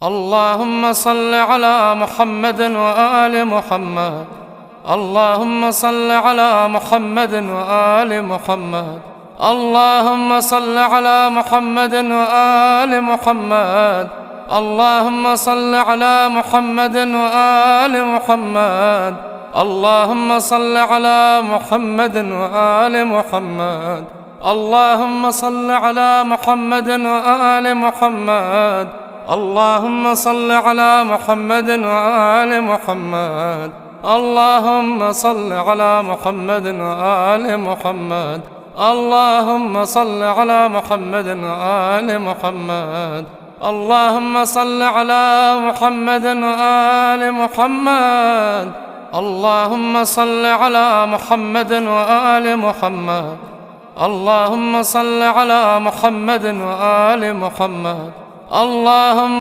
اللهم صل على محمد وآل محمد. اللهم صل على محمد وآل محمد. اللهم صل على محمد وآل محمد. اللهم صل على محمد وآل محمد. اللهم صل على محمد وآل محمد. اللهم صل على محمد وآل محمد. اللهم صل على محمد وآل محمد. اللهم صل على محمد وآل محمد. اللهم صل على محمد وآل محمد. اللهم صل على محمد وآل محمد. اللهم صل على محمد وآل محمد. اللهم صل على محمد وآل محمد. اللهم